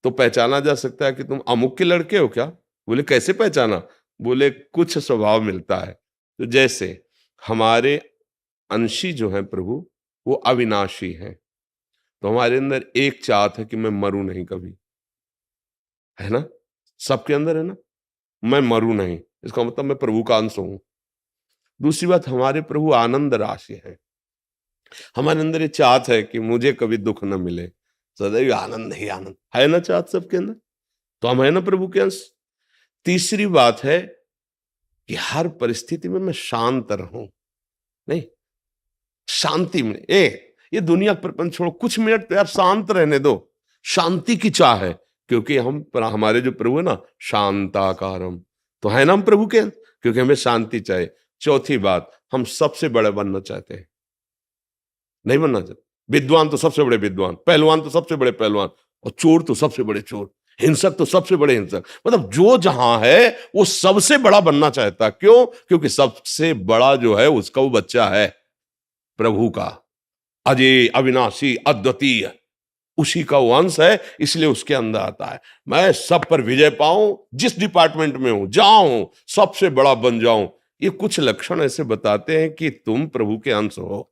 तो पहचाना जा सकता है कि तुम अमुक के लड़के हो क्या? बोले कैसे पहचाना? बोले कुछ स्वभाव मिलता है। तो जैसे हमारे अंशी जो हैं प्रभु, वो अविनाशी हैं। तो हमारे अंदर एक चाहत है कि मैं मरूं नहीं कभी, है ना? सबके अंदर है ना, मैं मरूं नहीं, इसका मतलब मैं प्रभु का अंश हूं। दूसरी बात, हमारे प्रभु आनंद राशि है। हमारे अंदर ये चाहत है कि मुझे कभी दुख न मिले, सदैव आनंद ही आनंद, है ना चाहत सबके अंदर? तो हम है ना प्रभु के अंश। तीसरी बात है कि हर परिस्थिति में मैं शांत रहूं, नहीं, शांति में। ये दुनिया प्रपंच छोड़ो, कुछ मिनट तो यार शांत रहने दो। शांति की चाह है, क्योंकि हमारे जो प्रभु है ना, शांताकारम, तो है ना हम प्रभु के, क्योंकि हमें शांति चाहिए। चौथी बात, हम सबसे बड़े बनना चाहते हैं, नहीं बनना चाहते। विद्वान तो सबसे बड़े विद्वान, पहलवान तो सबसे बड़े पहलवान, और चोर तो सबसे बड़े चोर, हिंसक तो सबसे बड़े हिंसक। मतलब जो जहां है वो सबसे बड़ा बनना चाहता है। क्यों? क्योंकि सबसे बड़ा जो है उसका वो बच्चा है प्रभु का, अजय अविनाशी अद्वितीय, उसी का वो अंश है, इसलिए उसके अंदर आता है मैं सब पर विजय पाऊं, जिस डिपार्टमेंट में हूं जाऊं, सबसे बड़ा बन जाऊं। ये कुछ लक्षण ऐसे बताते हैं कि तुम प्रभु के अंश हो।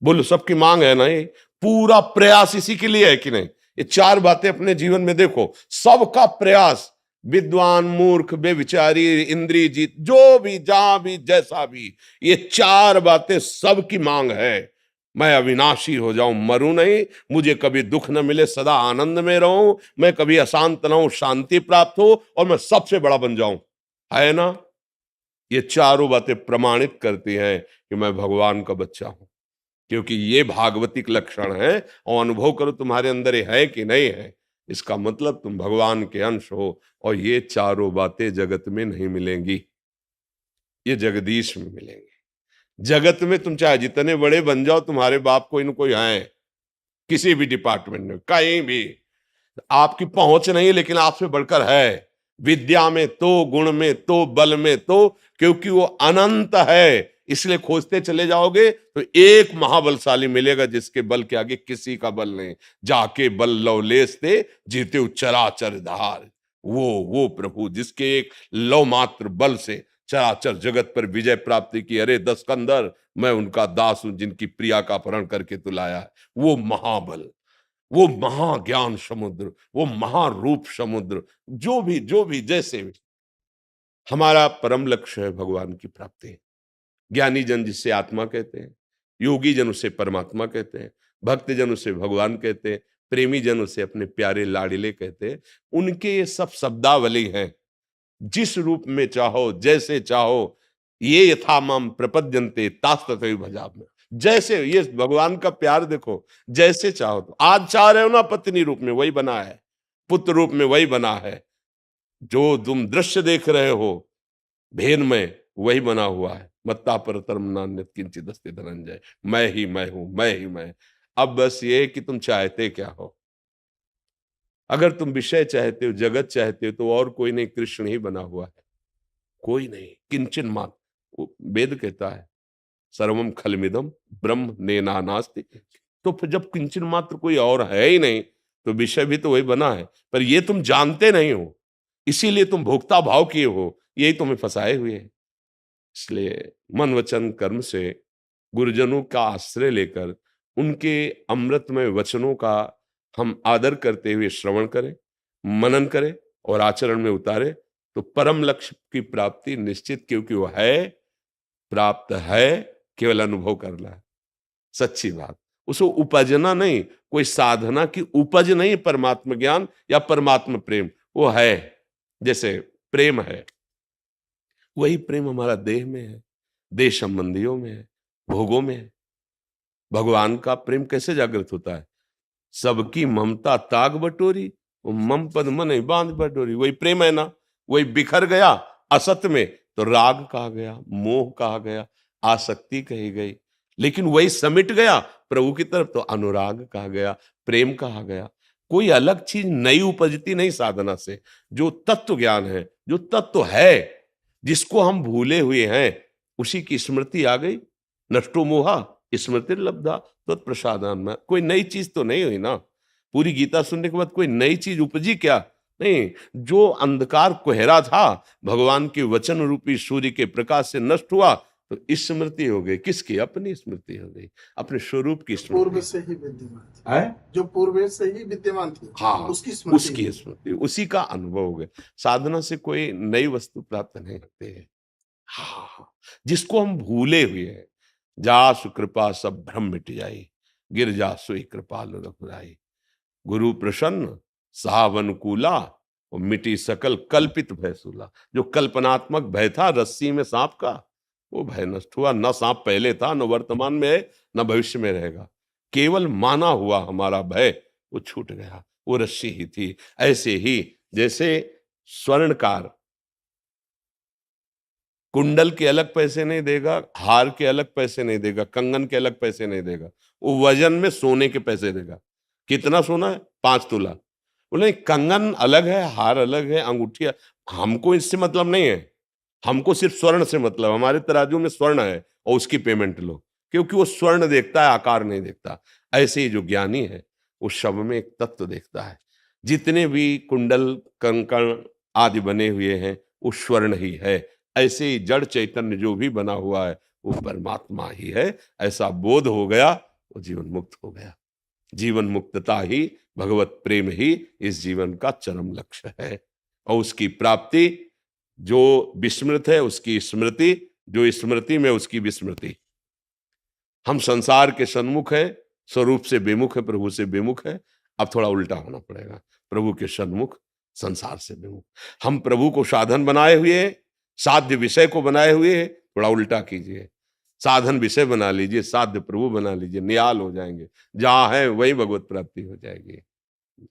बोलो सबकी मांग है ना, ये पूरा प्रयास इसी के लिए है कि नहीं? ये चार बातें अपने जीवन में देखो, सबका प्रयास, विद्वान मूर्ख बेविचारी इंद्रिय जीत, जो भी जहां भी जैसा भी, ये चार बातें सबकी मांग है। मैं अविनाशी हो जाऊं, मरूं नहीं, मुझे कभी दुख न मिले, सदा आनंद में रहूं, मैं कभी अशांत न हूं, शांति प्राप्त हो, और मैं सबसे बड़ा बन जाऊं, है ना? ये चारों बातें प्रमाणित करती हैं कि मैं भगवान का बच्चा हूं, क्योंकि ये भागवतिक लक्षण है। और अनुभव करो तुम्हारे अंदर ये है कि नहीं है, इसका मतलब तुम भगवान के अंश हो। और ये चारों बातें जगत में नहीं मिलेंगी, ये जगदीश में मिलेंगी। जगत में तुम चाहे जितने बड़े बन जाओ, तुम्हारे बाप कोई न कोई है, किसी भी डिपार्टमेंट में कहीं भी, आपकी पहुंच नहीं, लेकिन आपसे बढ़कर है। विद्या में तो, गुण में तो, बल में तो, क्योंकि वो अनंत है, इसलिए खोजते चले जाओगे तो एक महाबलशाली मिलेगा जिसके बल के आगे किसी का बल नहीं। जाके बल लवलेस थे जीते चराचर धार, वो प्रभु जिसके एक लव मात्र बल से चराचर जगत पर विजय प्राप्ति की। अरे दस्कंदर, मैं उनका दास हूं जिनकी प्रिया का अपहरण करके तू लाया है। वो महाबल, वो महाज्ञान समुद्र, वो महारूप समुद्र, जो भी जैसे भी, हमारा परम लक्ष्य है भगवान की प्राप्ति। ज्ञानी जन जिसे आत्मा कहते हैं, योगी जन उसे परमात्मा कहते हैं, भक्त जन उसे भगवान कहते हैं, प्रेमी जन उसे अपने प्यारे लाडिले कहते हैं। उनके ये सब शब्दावली हैं। जिस रूप में चाहो, जैसे चाहो, ये यथा माम प्रपद्यन्ते तास तथैव भजामि। जैसे ये भगवान का प्यार देखो, जैसे चाहो। तो आज चाह रहे हो ना पत्नी रूप में, वही बना है, पुत्र रूप में वही बना है, जो तुम दृश्य देख रहे हो भेद में, वही बना हुआ है। मत्ता परतरम नान्यत् किंचित् अस्ति धनंजय, मैं ही मैं हूं, मैं ही मैं। अब बस ये कि तुम चाहते क्या हो। अगर तुम विषय चाहते हो, जगत चाहते हो, तो और कोई नहीं, कृष्ण ही बना हुआ है, कोई नहीं, किंचन मात्र। वो वेद कहता है सर्वम खलमिदम ब्रह्म नेनानास्ति। तो फिर जब किंचन मात्र कोई और है ही नहीं, तो विषय भी तो वही बना है, पर ये तुम जानते नहीं हो, इसीलिए तुम भोक्ता भाव किए हो, यही तुम्हें फंसाए हुए है। इसलिए मन वचन कर्म से गुरुजनों का आश्रय लेकर उनके अमृतमय वचनों का हम आदर करते हुए श्रवण करें, मनन करें और आचरण में उतारें, तो परम लक्ष्य की प्राप्ति निश्चित, क्योंकि वो है, प्राप्त है, केवल अनुभव करना है। सच्ची बात, उसको उपजना नहीं, कोई साधना की उपज नहीं, परमात्मा ज्ञान या परमात्मा प्रेम वो है। जैसे प्रेम है, वही प्रेम हमारा देह में है, देह संबंधियों में है, भोगों में है। भगवान का प्रेम कैसे जागृत होता है? सबकी ममता ताग बटोरी, वो मम पद मन बांध बटोरी, वही प्रेम है ना। वही बिखर गया असत में तो राग कहा गया, मोह कहा गया, आसक्ति कही गई। लेकिन वही समिट गया प्रभु की तरफ तो अनुराग कहा गया, प्रेम कहा गया। कोई अलग चीज नई उपजती नहीं साधना से। जो तत्व ज्ञान है, जो तत्व है, जिसको हम भूले हुए हैं, उसी की स्मृति आ गई। नष्टो मोहा स्मृति लब्धा तत्प्रसादान में, कोई नई चीज तो नहीं हुई ना। पूरी गीता सुनने के बाद कोई नई चीज उपजी क्या? नहीं, जो अंधकार कोहरा था भगवान के वचन रूपी सूर्य के प्रकाश से नष्ट हुआ, तो स्मृति हो गई। किसकी? अपनी स्मृति हो गई, अपने स्वरूप की पूर्व स्मृति से ही विद्यमान थी, है। जो पूर्व से ही विद्यमान थी, हाँ, उसकी स्मृति उसकी स्मृति, उसी का अनुभव हो गया। साधना से कोई नई वस्तु प्राप्त नहीं होती है। हाँ, जिसको हम भूले हुए हैं, जासु कृपा सब भ्रम मिट जाई, गिर जासु कृपालु रघुराई। गुरु प्रसन्न साव अनुकूला, और मिटी सकल कल्पित भय सूला। जो कल्पनात्मक भय था रस्सी में सांप का, वो भय नष्ट हुआ। न सांप पहले था, न वर्तमान में है, न भविष्य में रहेगा। केवल माना हुआ हमारा भय वो छूट गया, वो रस्सी ही थी। ऐसे ही जैसे स्वर्णकार कुंडल के अलग पैसे नहीं देगा, हार के अलग पैसे नहीं देगा, कंगन के अलग पैसे नहीं देगा, वो वजन में सोने के पैसे देगा। कितना सोना है? 5 तोला। बोले कंगन अलग है, हार अलग है, अंगूठी हमको इससे मतलब नहीं है, हमको सिर्फ स्वर्ण से मतलब। हमारे तराजू में स्वर्ण है और उसकी पेमेंट लो, क्योंकि वो स्वर्ण देखता है, आकार नहीं देखता। ऐसे ही जो ज्ञानी है वो शव में एक तत्व देखता है। जितने भी कुंडल कंकण आदि बने हुए हैं वो स्वर्ण ही है। ऐसे ही जड़ चैतन्य जो भी बना हुआ है वो परमात्मा ही है। ऐसा बोध हो गया, वो जीवन मुक्त हो गया। जीवन मुक्तता ही, भगवत प्रेम ही इस जीवन का चरम लक्ष्य है। और उसकी प्राप्ति, जो विस्मृत है उसकी स्मृति, जो स्मृति में उसकी विस्मृति। हम संसार के सन्मुख है, स्वरूप से बेमुख है, प्रभु से बेमुख है। अब थोड़ा उल्टा होना पड़ेगा, प्रभु के सन्मुख, संसार से बेमुख। हम प्रभु को साधन बनाए हुए हैं, साध्य विषय को बनाए हुए हैं। थोड़ा उल्टा कीजिए, साधन विषय बना लीजिए, साध्य प्रभु बना लीजिए, नियाल हो जाएंगे। जहां है वही भगवत प्राप्ति हो जाएगी। जी।